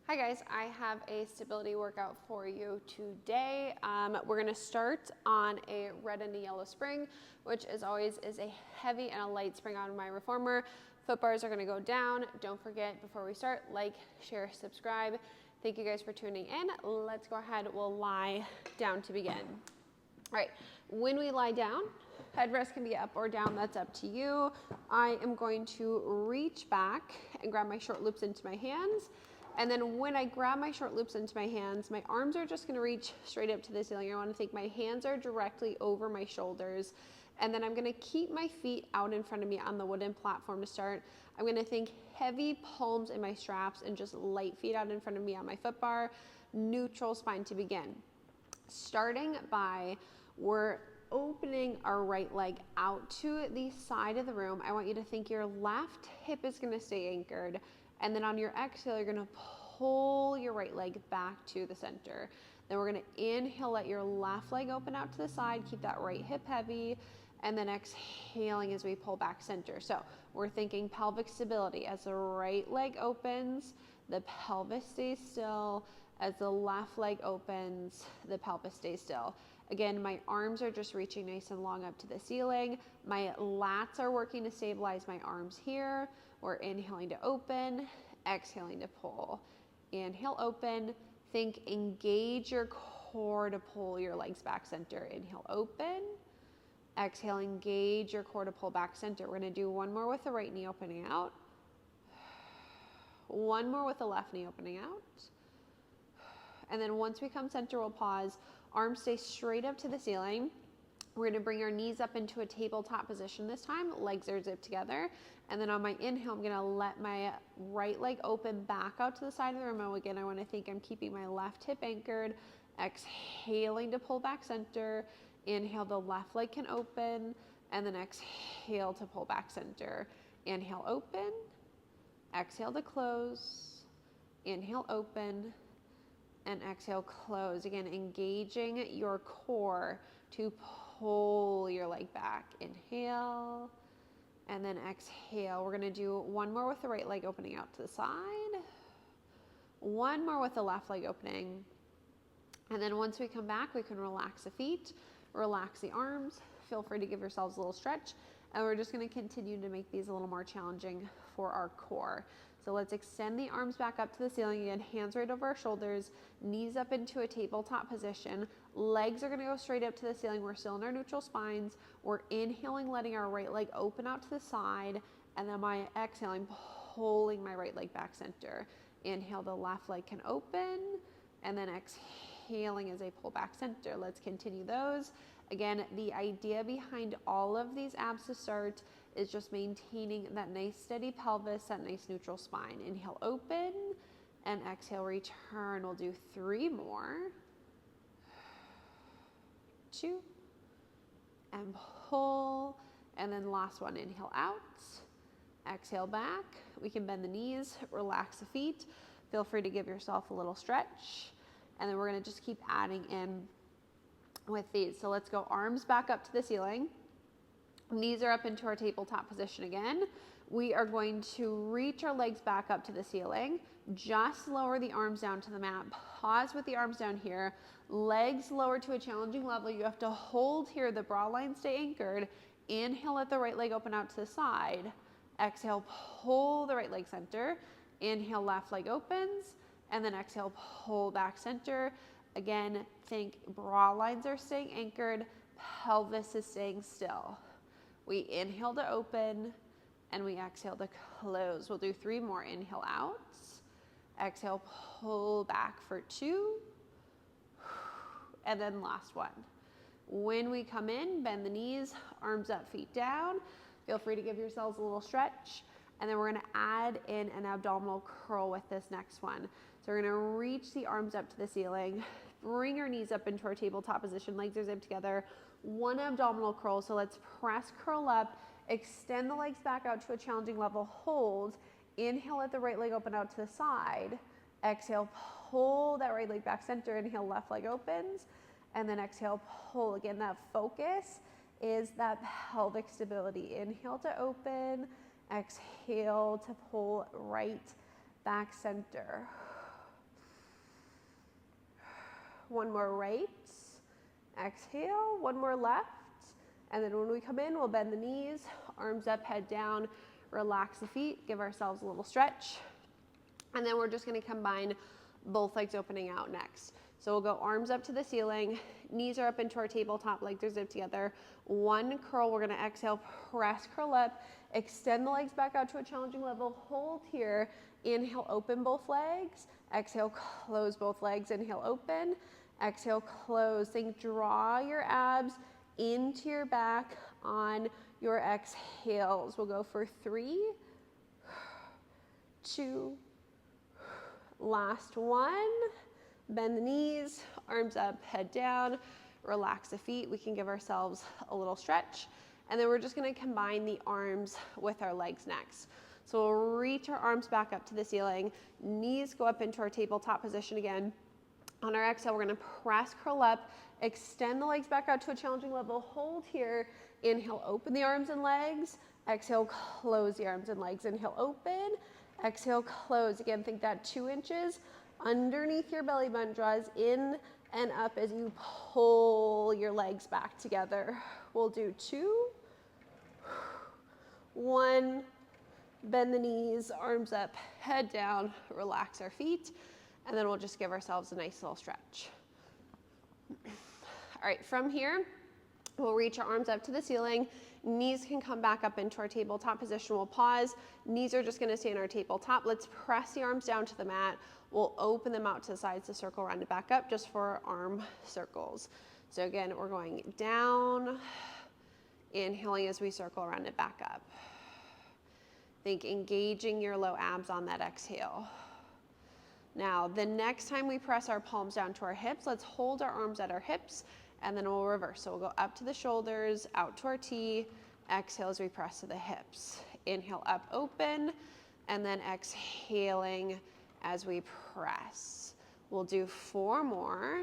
Hi guys, I have a stability workout for you today. We're gonna start on a red and a yellow spring, which as always is a heavy and a light spring on my reformer. Foot bars are gonna go down. Don't forget, before we start, like, share, subscribe. Thank you guys for tuning in. Let's go ahead, we'll lie down to begin. All right, when we lie down, headrest can be up or down, that's up to you. I am going to reach back and grab my short loops into my hands. And then when I grab my short loops into my hands, my arms are just gonna reach straight up to the ceiling. I wanna think my hands are directly over my shoulders. And then I'm gonna keep my feet out in front of me on the wooden platform to start. I'm gonna think heavy palms in my straps and just light feet out in front of me on my foot bar. Neutral spine to begin. Starting by, we're opening our right leg out to the side of the room. I want you to think your left hip is gonna stay anchored. And then on your exhale, you're gonna pull your right leg back to the center. Then we're gonna inhale, let your left leg open out to the side, keep that right hip heavy, and then exhaling as we pull back center. So we're thinking pelvic stability. As the right leg opens, the pelvis stays still. As the left leg opens, the pelvis stays still. Again, my arms are just reaching nice and long up to the ceiling. My lats are working to stabilize my arms here. We're inhaling to open, exhaling to pull. Inhale, open. Think engage your core to pull your legs back center. Inhale, open. Exhale, engage your core to pull back center. We're gonna do one more with the right knee opening out. One more with the left knee opening out. And then once we come center, we'll pause. Arms stay straight up to the ceiling. We're gonna bring our knees up into a tabletop position this time. Legs are zipped together. And then on my inhale, I'm gonna let my right leg open back out to the side of the room. Again, I wanna think I'm keeping my left hip anchored. Exhaling to pull back center. Inhale, the left leg can open. And then exhale to pull back center. Inhale, open. Exhale to close. Inhale, open. And exhale, close. Again, engaging your core to pull your leg back. Inhale, and then exhale. We're gonna do one more with the right leg opening out to the side. One more with the left leg opening. And then once we come back, we can relax the feet, relax the arms. Feel free to give yourselves a little stretch. And we're just gonna continue to make these a little more challenging for our core. So let's extend the arms back up to the ceiling again, hands right over our shoulders, knees up into a tabletop position. Legs are gonna go straight up to the ceiling. We're still in our neutral spines. We're inhaling, letting our right leg open out to the side, and then my exhaling, pulling my right leg back center. Inhale, the left leg can open, and then exhaling as I pull back center. Let's continue those. Again, the idea behind all of these abs to start is just maintaining that nice steady pelvis, that nice neutral spine. Inhale, open, and exhale, return. We'll do 3 more. 2, and pull, and then last one, inhale out, exhale back. We can bend the knees, relax the feet. Feel free to give yourself a little stretch, and then we're gonna just keep adding in with these. So let's go arms back up to the ceiling. Knees are up into our tabletop position again. We are going to reach our legs back up to the ceiling. Just lower the arms down to the mat. Pause with the arms down here. Legs lower to a challenging level. You have to hold here. The broad lines stay anchored. Inhale, let the right leg open out to the side. Exhale, pull the right leg center. Inhale, left leg opens. And then exhale, pull back center. Again, think broad lines are staying anchored. Pelvis is staying still. We inhale to open, and we exhale to close. We'll do 3 more. Inhale out, exhale, pull back for 2, and then last one. When we come in, bend the knees, arms up, feet down. Feel free to give yourselves a little stretch, and then we're gonna add in an abdominal curl with this next one. So we're gonna reach the arms up to the ceiling, bring our knees up into our tabletop position, legs are zipped together. 1 abdominal curl, so let's press curl up, extend the legs back out to a challenging level, hold, inhale, let the right leg open out to the side, exhale, pull that right leg back center, inhale, left leg opens, and then exhale, pull. Again, that focus is that pelvic stability. Inhale to open, exhale to pull right back center. One more right. Exhale, one more left. And then when we come in, we'll bend the knees, arms up, head down, relax the feet, give ourselves a little stretch. And then we're just gonna combine both legs opening out next. So we'll go arms up to the ceiling, knees are up into our tabletop, legs are zipped together. One curl, we're gonna exhale, press, curl up, extend the legs back out to a challenging level, hold here, inhale, open both legs, exhale, close both legs, inhale, open, exhale, close. Think draw your abs into your back on your exhales. We'll go for 3, 2, last one. Bend the knees, arms up, head down, relax the feet. We can give ourselves a little stretch. And then we're just gonna combine the arms with our legs next. So we'll reach our arms back up to the ceiling, knees go up into our tabletop position again. On our exhale, we're gonna press, curl up, extend the legs back out to a challenging level, hold here, inhale, open the arms and legs, exhale, close the arms and legs, inhale, open, exhale, close. Again, think that 2 inches underneath your belly button draws in and up as you pull your legs back together. We'll do 2, 1, bend the knees, arms up, head down, relax our feet, and then we'll just give ourselves a nice little stretch. All right, from here, we'll reach our arms up to the ceiling. Knees can come back up into our tabletop position. We'll pause. Knees are just gonna stay in our tabletop. Let's press the arms down to the mat. We'll open them out to the sides to circle around and back up just for our arm circles. So again, we're going down, inhaling as we circle around and back up. Think engaging your low abs on that exhale. Now, the next time we press our palms down to our hips, let's hold our arms at our hips, and then we'll reverse. So we'll go up to the shoulders, out to our T, exhale as we press to the hips. Inhale, up, open, and then exhaling as we press. We'll do 4 more.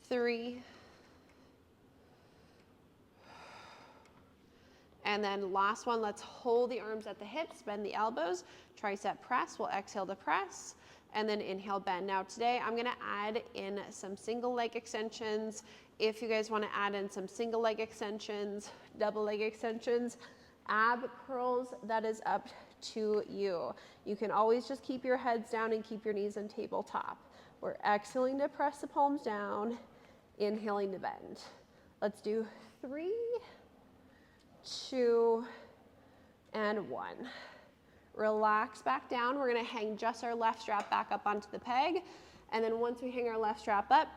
3. And then last one, let's hold the arms at the hips, bend the elbows, tricep press. We'll exhale to press, and then inhale, bend. Now today, I'm gonna add in some single leg extensions. If you guys wanna add in some single leg extensions, double leg extensions, ab curls, that is up to you. You can always just keep your heads down and keep your knees on tabletop. We're exhaling to press the palms down, inhaling to bend. Let's do 3, 2, and 1. Relax back down. We're gonna hang just our left strap back up onto the peg. And then once we hang our left strap up,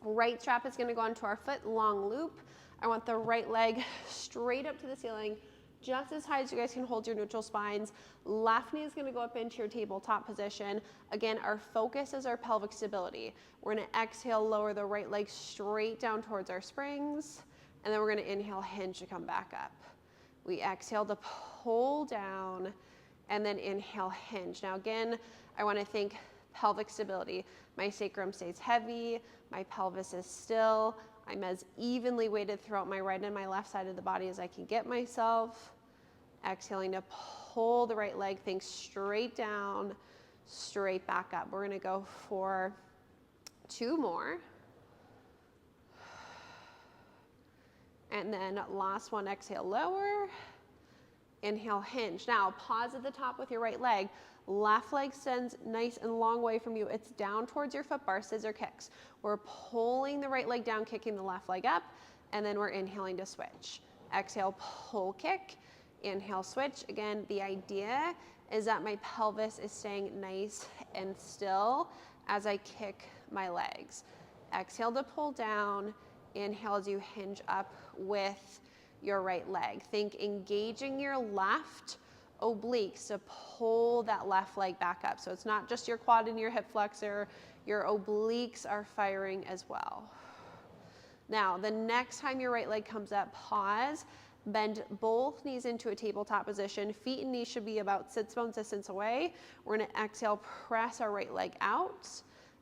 right strap is gonna go onto our foot, long loop. I want the right leg straight up to the ceiling, just as high as you guys can hold your neutral spines. Left knee is gonna go up into your tabletop position. Again, our focus is our pelvic stability. We're gonna exhale, lower the right leg straight down towards our springs. And then we're gonna inhale, hinge to come back up. We exhale to pull down, and then inhale, hinge. Now again, I wanna think pelvic stability. My sacrum stays heavy, my pelvis is still. I'm as evenly weighted throughout my right and my left side of the body as I can get myself. Exhaling to pull the right leg, think straight down, straight back up. We're gonna go for 2 more. And then last one, exhale, lower. Inhale, hinge. Now pause at the top with your right leg. Left leg extends nice and long way from you. It's down towards your foot bar, scissor kicks. We're pulling the right leg down, kicking the left leg up, and then we're inhaling to switch. Exhale, pull, kick. Inhale, switch. Again, the idea is that my pelvis is staying nice and still as I kick my legs. Exhale to pull down. Inhale as you hinge up with your right leg. Think engaging your left obliques to pull that left leg back up. So it's not just your quad and your hip flexor, your obliques are firing as well. Now, the next time your right leg comes up, pause, bend both knees into a tabletop position. Feet and knees should be about sits bone distance away. We're gonna exhale, press our right leg out,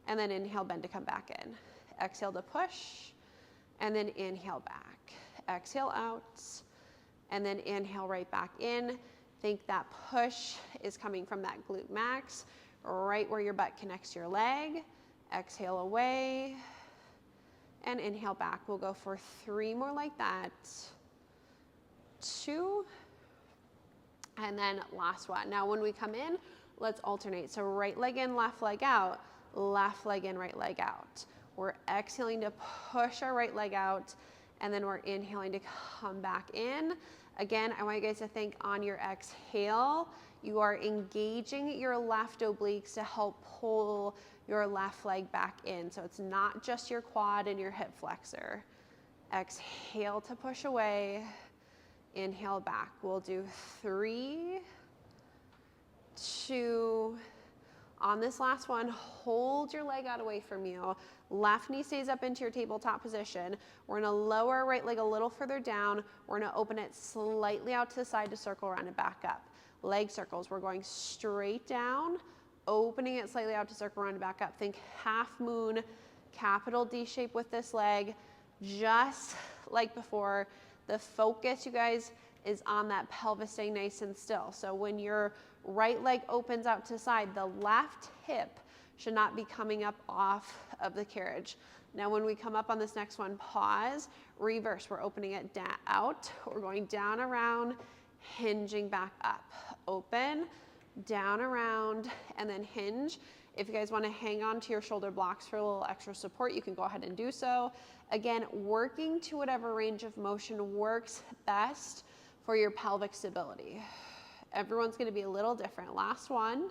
and then inhale, bend to come back in. Exhale to push, and then inhale back. Exhale out, and then inhale right back in. Think that push is coming from that glute max, right where your butt connects to your leg. exhale away, and inhale back. We'll go for 3 more like that. 2, and then last one. Now when we come in, let's alternate. So right leg in, left leg out, left leg in, right leg out. We're exhaling to push our right leg out, and then we're inhaling to come back in. Again, I want you guys to think on your exhale, you are engaging your left obliques to help pull your left leg back in. So it's not just your quad and your hip flexor. Exhale to push away, inhale back. We'll do 3, 2, on this last one, hold your leg out away from you. Left knee stays up into your tabletop position. We're gonna lower our right leg a little further down. We're gonna open it slightly out to the side to circle around and back up. Leg circles, we're going straight down, opening it slightly out to circle around and back up. Think half moon, capital D shape with this leg. Just like before, the focus, you guys, is on that pelvis staying nice and still. So when your right leg opens out to the side, the left hip should not be coming up off of the carriage. Now when we come up on this next one, pause, reverse. We're opening it out. We're going down, around, hinging back up. Open, down, around, and then hinge. If you guys want to hang on to your shoulder blocks for a little extra support, you can go ahead and do so. Again, working to whatever range of motion works best for your pelvic stability. Everyone's going to be a little different. Last one.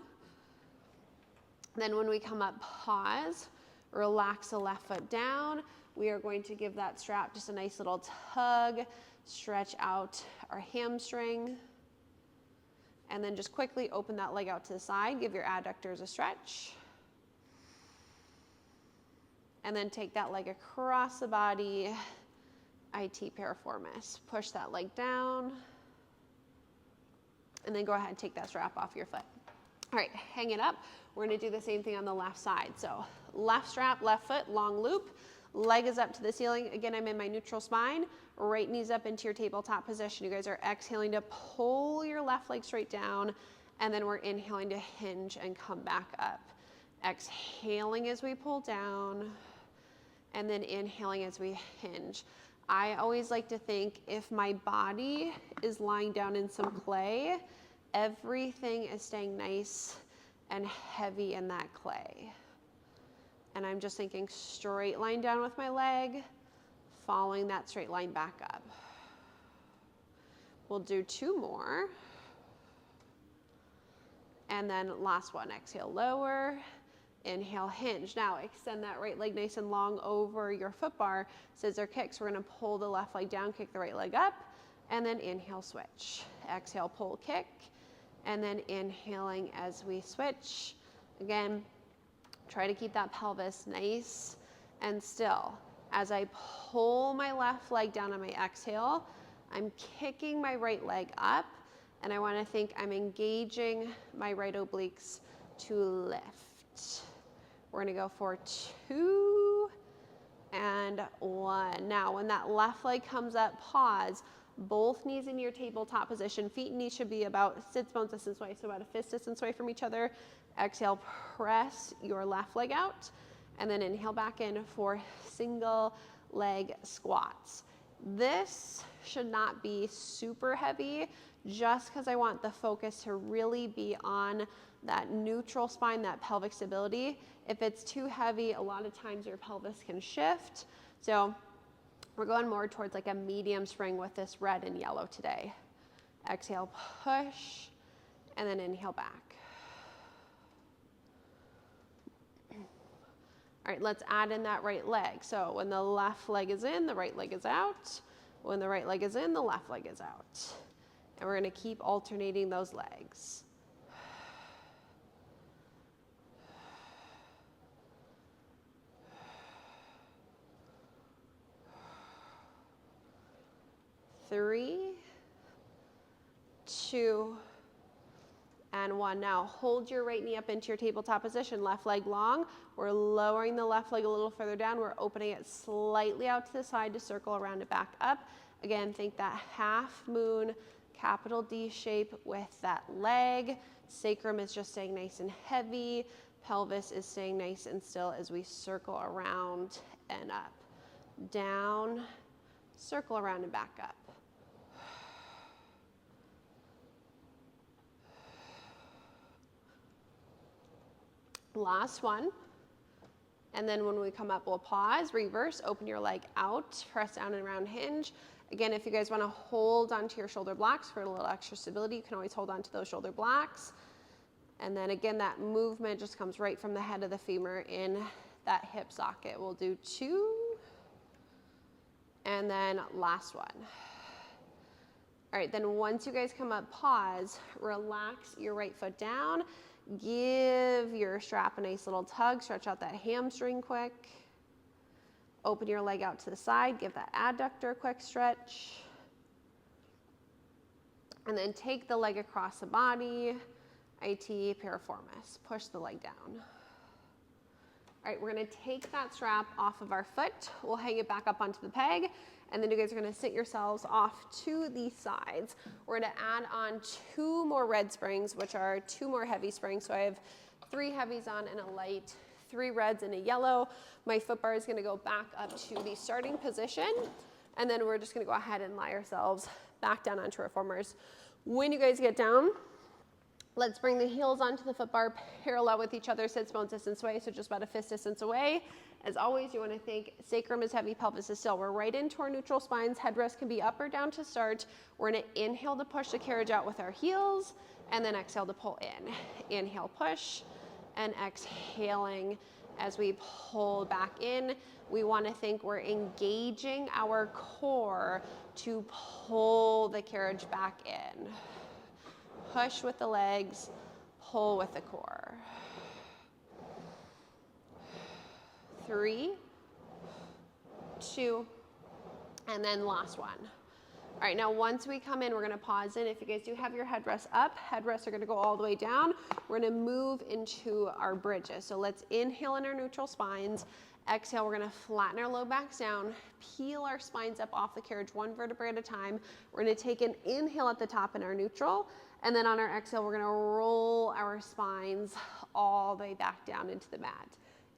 Then when we come up, pause, relax the left foot down. We are going to give that strap just a nice little tug, stretch out our hamstring, and then just quickly open that leg out to the side. Give your adductors a stretch. And then take that leg across the body, IT piriformis. Push that leg down, and then go ahead and take that strap off your foot. All right, hang it up. We're gonna do the same thing on the left side. So left strap, left foot, long loop, leg is up to the ceiling. Again, I'm in my neutral spine, right knee's up into your tabletop position. You guys are exhaling to pull your left leg straight down, and then we're inhaling to hinge and come back up. Exhaling as we pull down, and then inhaling as we hinge. I always like to think if my body is lying down in some clay, everything is staying nice and heavy in that clay. And I'm just thinking straight line down with my leg, following that straight line back up. We'll do 2 more. And then last one, exhale, lower. Inhale, hinge. Now extend that right leg nice and long over your foot bar. Scissor kicks. We're going to pull the left leg down, kick the right leg up, and then inhale, switch. Exhale, pull, kick, and then inhaling as we switch. Again, try to keep that pelvis nice and still. As I pull my left leg down on my exhale, I'm kicking my right leg up, and I want to think I'm engaging my right obliques to lift. We're going to go for 2 and 1. Now, when that left leg comes up, pause. Both knees in your tabletop position. Feet and knees should be about sits bones distance away, so about a fist distance away from each other. Exhale, press your left leg out, and then inhale back in for single leg squats. This should not be super heavy, just because I want the focus to really be on that neutral spine, that pelvic stability. If it's too heavy, a lot of times your pelvis can shift. So we're going more towards like a medium spring with this red and yellow today. Exhale, push, and then inhale back. All right, let's add in that right leg. So when the left leg is in, the right leg is out. When the right leg is in, the left leg is out. And we're going to keep alternating those legs. Three, 2, and 1. Now hold your right knee up into your tabletop position, left leg long. We're lowering the left leg a little further down. We're opening it slightly out to the side to circle around and back up. Again, think that half moon, capital D shape with that leg. Sacrum is just staying nice and heavy. Pelvis is staying nice and still as we circle around and up. Down, circle around and back up. Last one. And then when we come up, we'll pause, reverse, open your leg out, press down and round hinge. Again, if you guys want to hold onto your shoulder blocks for a little extra stability, you can always hold onto those shoulder blocks. And then again, that movement just comes right from the head of the femur in that hip socket. We'll do 2. And then last one. All right, then once you guys come up, pause, relax your right foot down, give your strap a nice little tug, stretch out that hamstring quick, open your leg out to the side, give that adductor a quick stretch, and then take the leg across the body, IT piriformis, push the leg down. All right, we're gonna take that strap off of our foot. We'll hang it back up onto the peg, and then you guys are gonna sit yourselves off to the sides. We're gonna add on 2 more red springs, which are 2 more heavy springs. So I have 3 heavies on and a light, 3 reds and a yellow. My foot bar is gonna go back up to the starting position, and then we're just gonna go ahead and lie ourselves back down onto our reformers. When you guys get down, let's bring the heels onto the foot bar parallel with each other, sits bone distance away, so just about a fist distance away. As always, you want to think sacrum is heavy, pelvis is still. We're right into our neutral spines. Headrest can be up or down to start. We're going to inhale to push the carriage out with our heels, and then exhale to pull in. Inhale, push, and exhaling as we pull back in. We want to think we're engaging our core to pull the carriage back in. Push with the legs, pull with the core. 3, 2, and then last one. All right, now once we come in, we're gonna pause in. If you guys do have your headrests up, headrests are gonna go all the way down. We're gonna move into our bridges. So let's inhale in our neutral spines. Exhale, we're gonna flatten our low backs down, peel our spines up off the carriage 1 vertebra at a time. We're gonna take an inhale at the top in our neutral, and then on our exhale, we're gonna roll our spines all the way back down into the mat.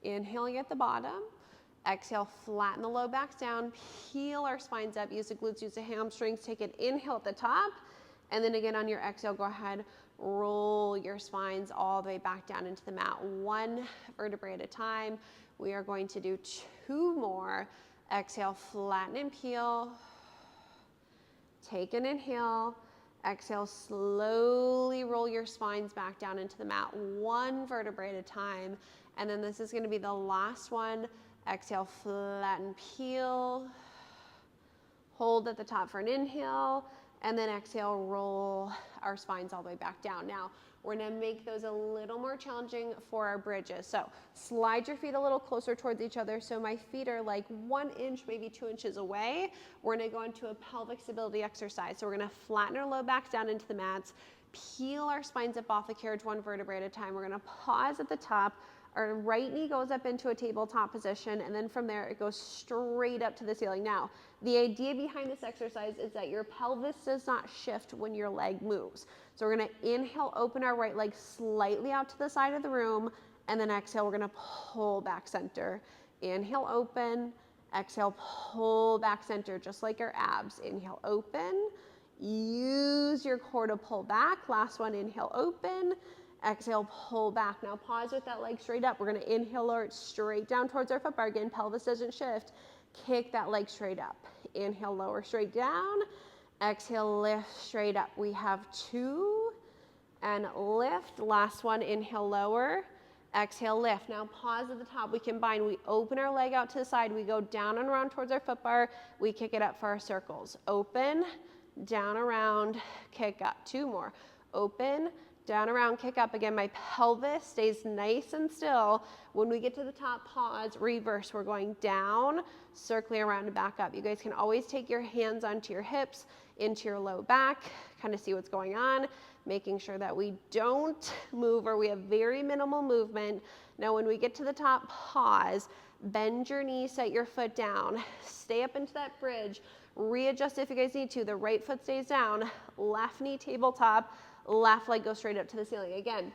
Inhaling at the bottom, exhale, flatten the low backs down, peel our spines up, use the glutes, use the hamstrings, take an inhale at the top, and then again on your exhale, go ahead, roll your spines all the way back down into the mat, 1 vertebrae at a time. We are going to do 2 more. Exhale, flatten and peel. Take an inhale. Exhale, slowly roll your spines back down into the mat, 1 vertebrae at a time. And then this is going to be the last one. Exhale, flatten, peel. Hold at the top for an inhale. And then exhale, roll our spines all the way back down. Now, we're going to make those a little more challenging for our bridges. So slide your feet a little closer towards each other. So my feet are like 1 inch, maybe 2 inches away. We're going to go into a pelvic stability exercise. So we're going to flatten our low backs down into the mats, peel our spines up off the carriage 1 vertebrae at a time. We're going to pause at the top. Our right knee goes up into a tabletop position, and then from there it goes straight up to the ceiling. Now, the idea behind this exercise is that your pelvis does not shift when your leg moves. So we're gonna inhale, open our right leg slightly out to the side of the room, and then exhale, we're gonna pull back center. Inhale, open, exhale, pull back center, just like our abs. Inhale, open, use your core to pull back. Last one, inhale, open. Exhale, pull back. Now pause with that leg straight up. We're going to inhale, lower it straight down towards our foot bar. Again, pelvis doesn't shift. Kick that leg straight up. Inhale, lower straight down. Exhale, lift straight up. We have 2 and lift. Last one, inhale, lower. Exhale, lift. Now pause at the top. We combine. We open our leg out to the side. We go down and around towards our foot bar. We kick it up for our circles. Open, down, around, kick up. 2 more. Open, down, around, kick up. Again, my pelvis stays nice and still. When we get to the top, pause, reverse. We're going down, circling around and back up. You guys can always take your hands onto your hips, into your low back, kind of see what's going on, making sure that we don't move or we have very minimal movement. Now, when we get to the top, pause, bend your knees, set your foot down, stay up into that bridge, readjust if you guys need to. The right foot stays down, left knee tabletop, left leg goes straight up to the ceiling. Again,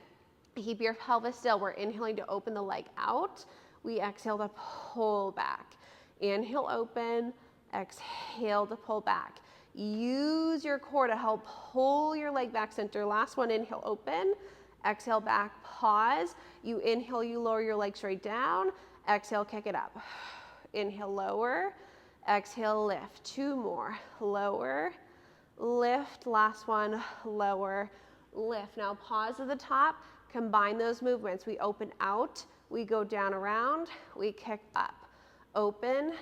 Keep your pelvis still. We're inhaling to open the leg out. We exhale to pull back. Inhale, open. Exhale to pull back. Use your core to help pull your leg back center. Last one, inhale, open. Exhale, back, pause. You inhale, you lower your leg straight down. Exhale, kick it up. Inhale, lower. Exhale, lift. 2 more. Lower, lift. Last one, lower, lift. Now pause at the top. Combine those movements. We open out, we go down around, we kick up. Open,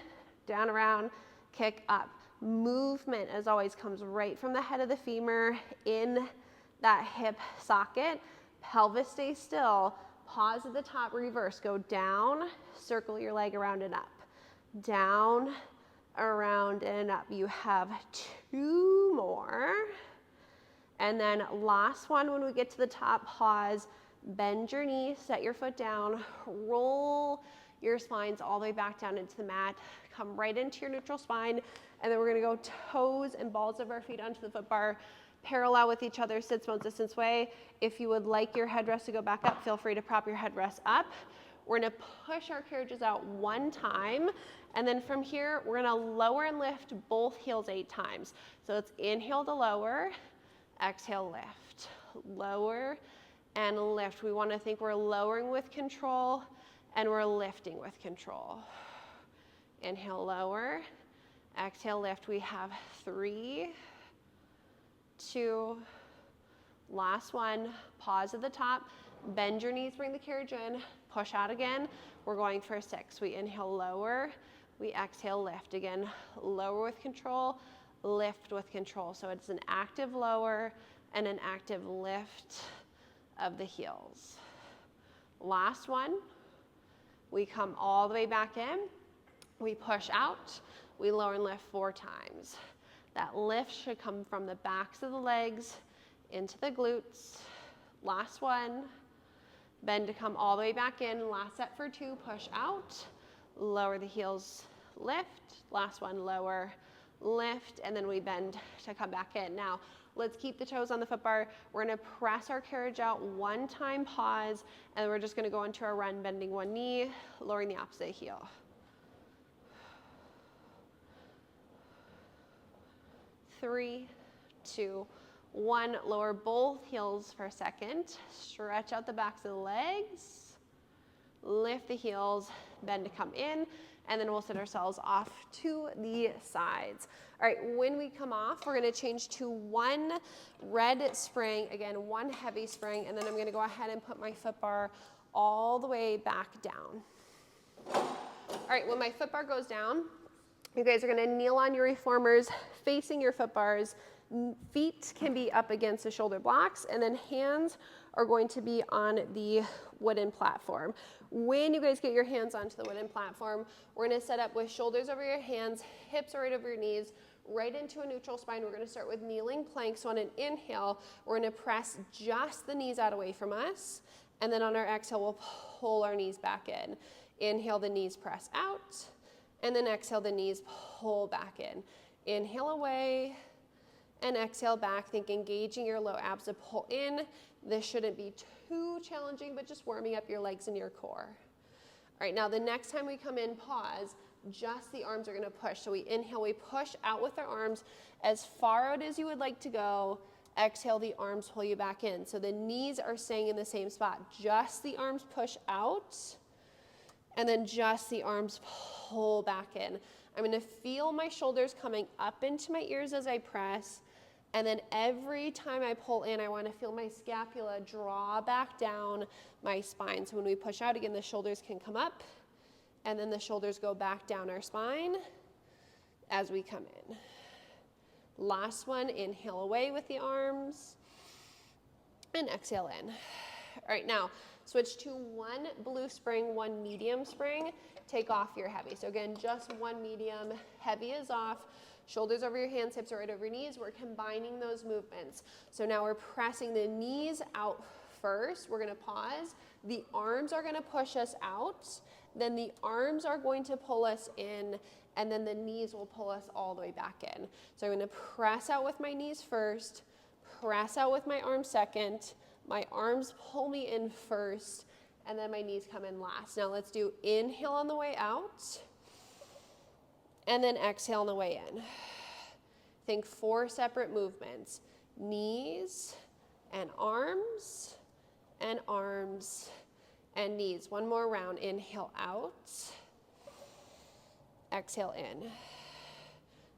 down around, kick up. Movement, as always, comes right from the head of the femur in that hip socket. Pelvis stays still. Pause at the top, reverse. Go down, circle your leg around and up. Down, around and up. You have 2 more. And then last one, when we get to the top, pause, bend your knee, set your foot down, roll your spines all the way back down into the mat, come right into your neutral spine, and then we're gonna go toes and balls of our feet onto the foot bar, parallel with each other, sits bone distance way. If you would like your headrest to go back up, feel free to prop your headrest up. We're gonna push our carriages out 1 time, and then from here, we're gonna lower and lift both heels 8 times. So it's inhale to lower, exhale, lift, lower and lift. We want to think we're lowering with control and we're lifting with control. Inhale, lower, exhale, lift. We have 3, 2, last one. Pause at the top, bend your knees, bring the carriage in, push out again. We're going for 6. We inhale, lower, we exhale, lift. Again, lower with control, lift with control. So it's an active lower and an active lift of the heels. Last one, we come all the way back in, we push out, we lower and lift 4 times. That lift should come from the backs of the legs into the glutes. Last one, bend to come all the way back in. Last set for 2, push out, lower the heels, lift. Last one, lower, lift, and then we bend to come back in. Now, let's keep the toes on the foot bar. We're gonna press our carriage out 1 time, pause, and we're just gonna go into our run, bending 1 knee, lowering the opposite heel. 3, 2, 1. Lower both heels for a second. Stretch out the backs of the legs. Lift the heels, bend to come in, and then we'll sit ourselves off to the sides. All right, when we come off, we're gonna change to 1 red spring, again, 1 heavy spring, and then I'm gonna go ahead and put my foot bar all the way back down. All right, when my foot bar goes down, you guys are gonna kneel on your reformers, facing your foot bars. Feet can be up against the shoulder blocks, and then hands are going to be on the wooden platform. When you guys get your hands onto the wooden platform, we're gonna set up with shoulders over your hands, hips right over your knees, right into a neutral spine. We're gonna start with kneeling plank. So on an inhale, we're gonna press just the knees out away from us. And then on our exhale, we'll pull our knees back in. Inhale, the knees press out. And then exhale, the knees pull back in. Inhale away and exhale back. Think engaging your low abs to pull in. This shouldn't be too challenging, but just warming up your legs and your core. All right, now the next time we come in, pause, just the arms are gonna push. So we inhale, we push out with our arms as far out as you would like to go. Exhale, the arms pull you back in. So the knees are staying in the same spot. Just the arms push out, and then just the arms pull back in. I'm gonna feel my shoulders coming up into my ears as I press. And then every time I pull in, I want to feel my scapula draw back down my spine. So when we push out again, the shoulders can come up, and then the shoulders go back down our spine as we come in. Last one, inhale away with the arms, and exhale in. All right, now switch to 1 blue spring, 1 medium spring. Take off your heavy. So again, just 1 medium, heavy is off. Shoulders over your hands, hips are right over your knees. We're combining those movements. So now we're pressing the knees out first. We're gonna pause. The arms are gonna push us out. Then the arms are going to pull us in, and then the knees will pull us all the way back in. So I'm gonna press out with my knees first, press out with my arms second, My arms pull me in first, and then my knees come in last. Now let's do inhale on the way out, and then exhale on the way in. Think 4 separate movements. Knees and arms and arms and knees. One more round. Inhale out, exhale in.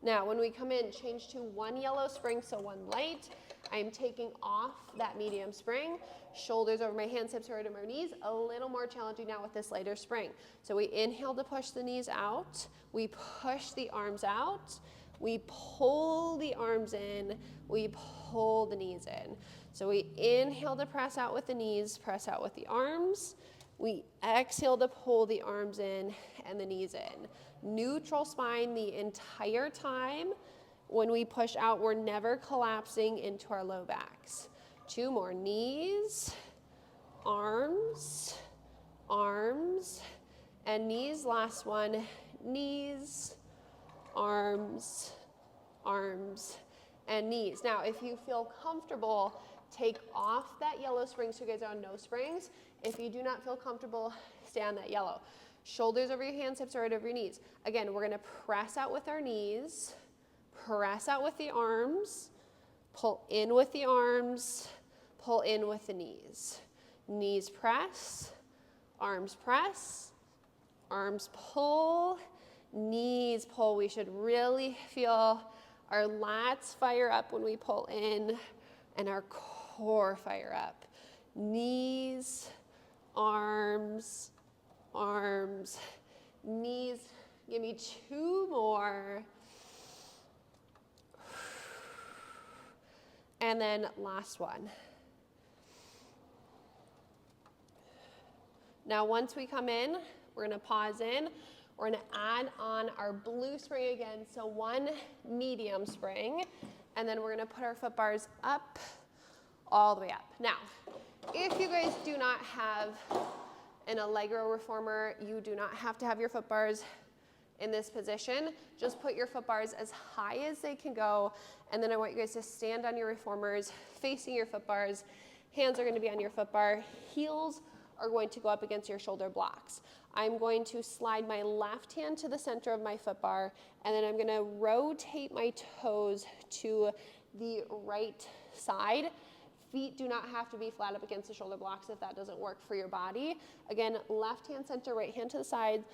Now, when we come in, change to 1 yellow spring, so 1 light. I'm taking off that medium spring, shoulders over my hands, hips right over my knees. A little more challenging now with this lighter spring. So we inhale to push the knees out. We push the arms out. We pull the arms in. We pull the knees in. So we inhale to press out with the knees, press out with the arms. We exhale to pull the arms in and the knees in. Neutral spine the entire time. When we push out, we're never collapsing into our low backs. 2 more. Knees, arms, arms, and knees. Last one. Knees, arms, arms, and knees. Now, if you feel comfortable, take off that yellow spring so you guys are on no springs. If you do not feel comfortable, stay on that yellow. Shoulders over your hands, hips right over your knees. Again, we're going to press out with our knees, press out with the arms, pull in with the arms, pull in with the knees. Knees press, arms pull, knees pull. We should really feel our lats fire up when we pull in and our core fire up. Knees, arms, arms, knees. Give me 2 more. And then last one. Now, once we come in, we're going to pause in. We're going to add on our blue spring again. So 1 medium spring, and then we're going to put our foot bars up, all the way up. Now, if you guys do not have an Allegro reformer, you do not have to have your foot bars in this position. Just put your foot bars as high as they can go, and then I want you guys to stand on your reformers, facing your foot bars. Hands are going to be on your foot bar. Heels are going to go up against your shoulder blocks. I'm going to slide my left hand to the center of my foot bar, and then I'm going to rotate my toes to the right side. Feet do not have to be flat up against the shoulder blocks if that doesn't work for your body. Again, left hand center, right hand to the side,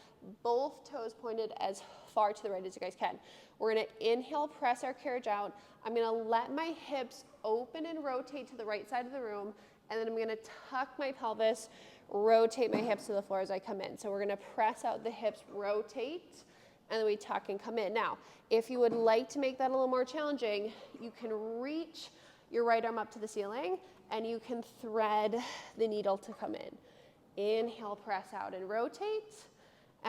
both toes pointed as far to the right as you guys can. We're going to inhale, press our carriage out. I'm going to let my hips open and rotate to the right side of the room, and then I'm going to tuck my pelvis, rotate my hips to the floor as I come in. So we're going to press out the hips, rotate, and then we tuck and come in. Now, if you would like to make that a little more challenging, you can reach your right arm up to the ceiling, and you can thread the needle to come in. Inhale, press out and rotate.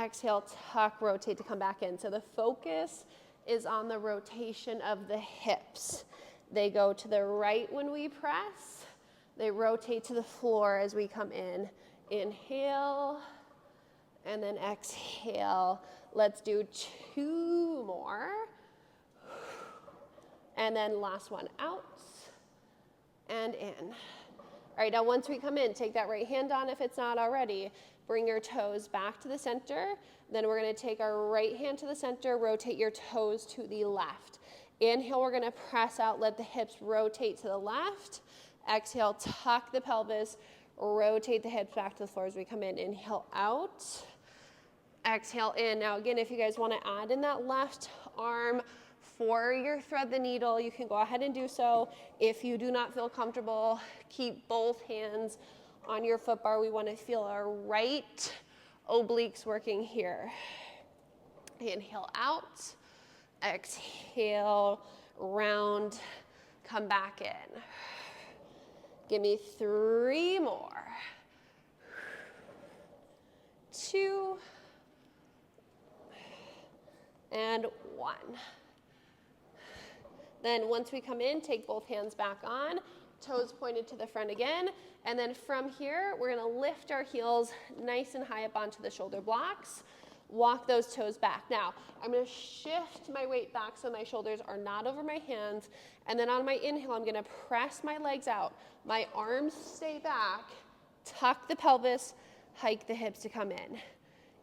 Exhale, tuck, rotate to come back in. So the focus is on the rotation of the hips. They go to the right when we press. They rotate to the floor as we come in. Inhale, and then exhale. Let's do 2 more. And then last one out and in. All right, now once we come in, take that right hand on if it's not already. Bring your toes back to the center. Then we're going to take our right hand to the center, rotate your toes to the left. Inhale, we're going to press out, let the hips rotate to the left. Exhale, tuck the pelvis, rotate the hips back to the floor as we come in. Inhale out, exhale in. Now again, if you guys want to add in that left arm for your thread the needle, you can go ahead and do so. If you do not feel comfortable, keep both hands on your foot bar. We want to feel our right obliques working here. Inhale out, exhale, round, come back in. Give me 3 more. 2 and 1. Then once we come in, take both hands back on, toes pointed to the front again, and then from here, we're going to lift our heels nice and high up onto the shoulder blocks. Walk those toes back. Now, I'm going to shift my weight back so my shoulders are not over my hands. And then on my inhale, I'm going to press my legs out. My arms stay back. Tuck the pelvis, hike the hips to come in.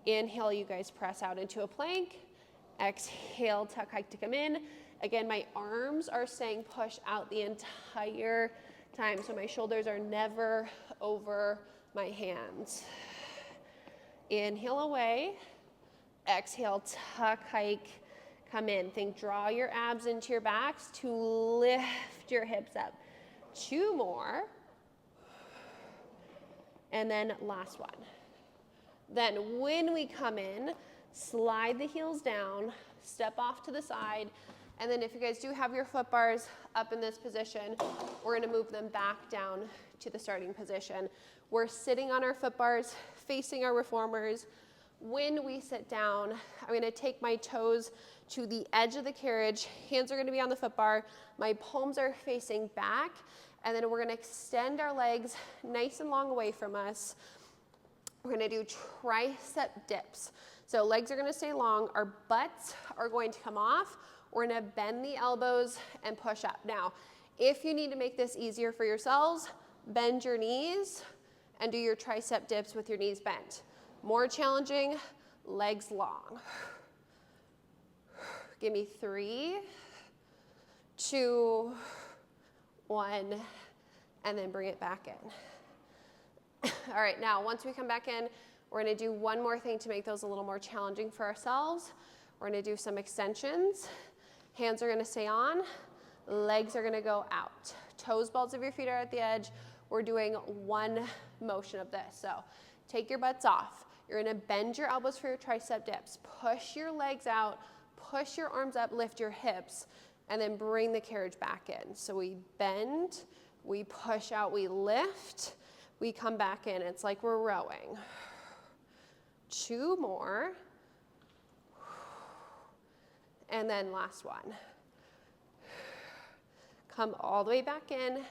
Inhale, you guys press out into a plank. Exhale, tuck, hike to come in. Again, my arms are staying pushed out the entire time, so my shoulders are never over my hands. Inhale away. Exhale, tuck, hike, come in. Think, draw your abs into your backs to lift your hips up. 2 more. And then last one. Then when we come in, slide the heels down, step off to the side, and then if you guys do have your foot bars up in this position, we're gonna move them back down to the starting position. We're sitting on our foot bars, facing our reformers. When we sit down, I'm gonna take my toes to the edge of the carriage. Hands are gonna be on the foot bar. My palms are facing back, and then we're gonna extend our legs nice and long away from us. We're gonna do tricep dips. So legs are gonna stay long, our butts are going to come off. We're gonna bend the elbows and push up. Now, if you need to make this easier for yourselves, bend your knees and do your tricep dips with your knees bent. More challenging, legs long. Give me 3, 2, 1, and then bring it back in. All right, now once we come back in, we're gonna do one more thing to make those a little more challenging for ourselves. We're gonna do some extensions. Hands are gonna stay on, legs are gonna go out. Toes, balls of your feet are at the edge. We're doing one motion of this. So take your butts off. You're gonna bend your elbows for your tricep dips. Push your legs out, push your arms up, lift your hips, and then bring the carriage back in. So we bend, we push out, we lift, we come back in. It's like we're rowing. 2 more. And then last one. Come all the way back in,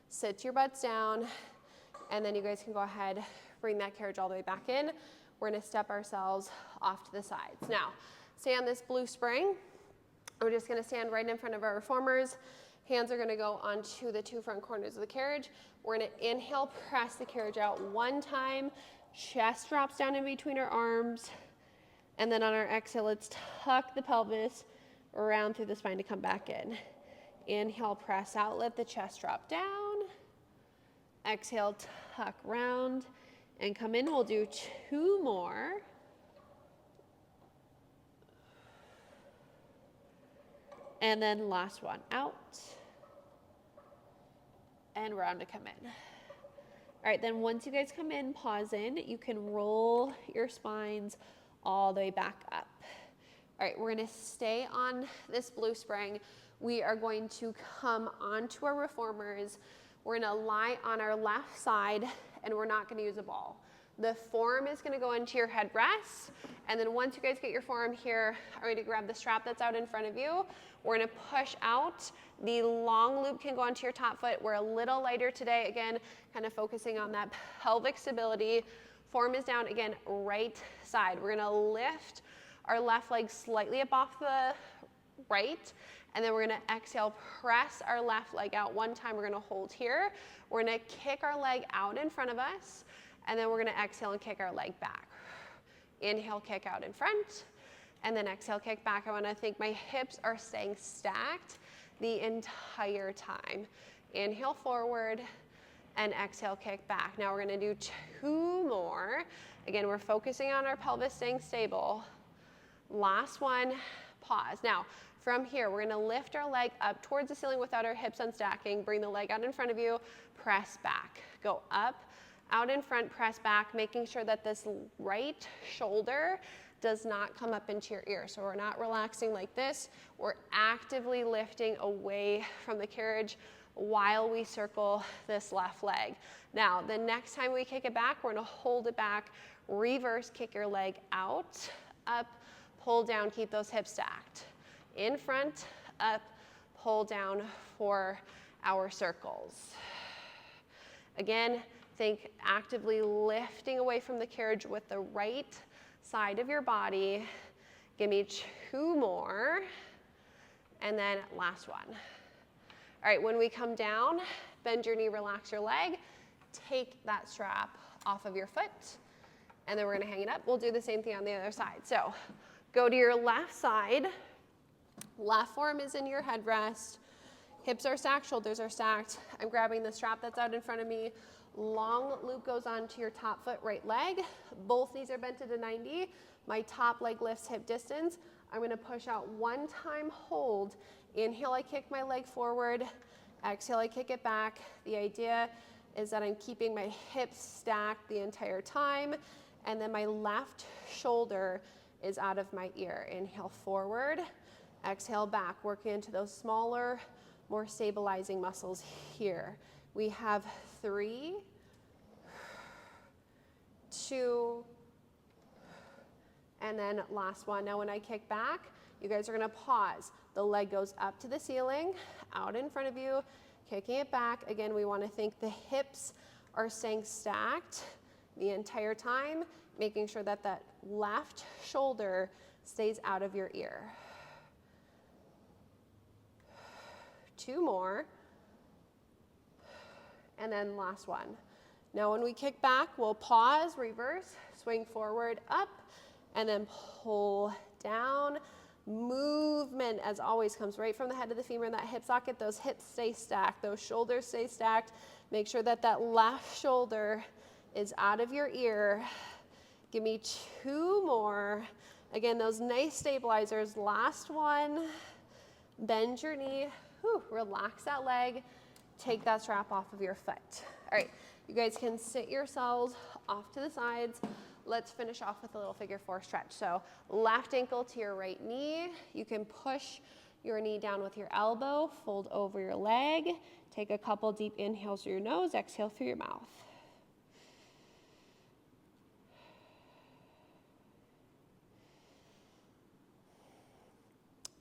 sit your butts down, and then you guys can go ahead, bring that carriage all the way back in. We're gonna step ourselves off to the sides. Now, stay on this blue spring. We're just gonna stand right in front of our reformers. Hands are gonna go onto the 2 front corners of the carriage. We're gonna inhale, press the carriage out 1 time. Chest drops down in between our arms. And then on our exhale, let's tuck the pelvis around through the spine to come back in. Inhale, press out, let the chest drop down. Exhale, tuck round and come in. We'll do 2 more. And then last one, out. And round to come in. All right, then once you guys come in, pause in. You can roll your spines all the way back up. All right, we're gonna stay on this blue spring. We are going to come onto our reformers. We're gonna lie on our left side, and we're not gonna use a ball. The forearm is gonna go into your head rest, and then once you guys get your forearm here, I'm going to grab the strap that's out in front of you. We're gonna push out. The long loop can go onto your top foot. We're a little lighter today, again, kind of focusing on that pelvic stability. Form is down, again, right side. We're gonna lift our left leg slightly up off the right, and then we're gonna exhale, press our left leg out 1 time. We're gonna hold here. We're gonna kick our leg out in front of us, and then we're gonna exhale and kick our leg back. Inhale, kick out in front, and then exhale, kick back. I wanna think my hips are staying stacked the entire time. Inhale forward, and exhale, kick back. Now we're gonna do 2 more. Again, we're focusing on our pelvis staying stable. Last one, pause. Now, from here, we're gonna lift our leg up towards the ceiling without our hips unstacking. Bring the leg out in front of you, press back. Go up, out in front, press back, making sure that this right shoulder does not come up into your ear. So we're not relaxing like this. We're actively lifting away from the carriage while we circle this left leg. Now, the next time we kick it back, we're gonna hold it back, reverse kick your leg out, up, pull down, keep those hips stacked. In front, up, pull down for our circles. Again, think actively lifting away from the carriage with the right side of your body. Give me 2 more. And then last one. All right, when we come down, bend your knee, relax your leg. Take that strap off of your foot. And then we're gonna hang it up. We'll do the same thing on the other side. So go to your left side. Left forearm is in your headrest. Hips are stacked, shoulders are stacked. I'm grabbing the strap that's out in front of me. Long loop goes onto your top foot, right leg. Both knees are bent to 90. My top leg lifts hip distance. I'm gonna push out one time, hold. Inhale, I kick my leg forward. Exhale, I kick it back. The idea is that I'm keeping my hips stacked the entire time, and then my left shoulder is out of my ear. Inhale forward, exhale back, working into those smaller, more stabilizing muscles here. We have 3, 2, and then last one. Now when I kick back, you guys are gonna pause. The leg goes up to the ceiling, out in front of you, kicking it back. Again, we wanna think the hips are staying stacked the entire time, making sure that that left shoulder stays out of your ear. 2 more. And then last one. Now when we kick back, we'll pause, reverse, swing forward, up, and then pull down. Movement, as always, comes right from the head of the femur in that hip socket. Those hips stay stacked, those shoulders stay stacked. Make sure that that left shoulder is out of your ear. Give me 2 more. Again, those nice stabilizers. Last one. Bend your knee. Whew, relax that leg. Take that strap off of your foot. All right, you guys can sit yourselves off to the sides. Let's finish off with a little figure 4 stretch. So left ankle to your right knee. You can push your knee down with your elbow, fold over your leg. Take a couple deep inhales through your nose, exhale through your mouth.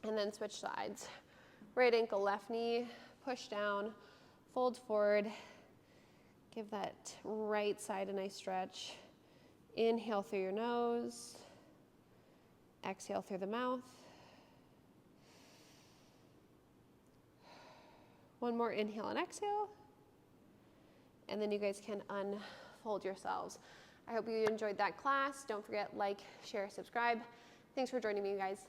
And then switch sides. Right ankle, left knee, push down, fold forward. Give that right side a nice stretch. Inhale through your nose, exhale through the mouth. One more inhale and exhale. And then you guys can unfold yourselves. I hope you enjoyed that class. Don't forget, like, share, subscribe. Thanks for joining me, you guys.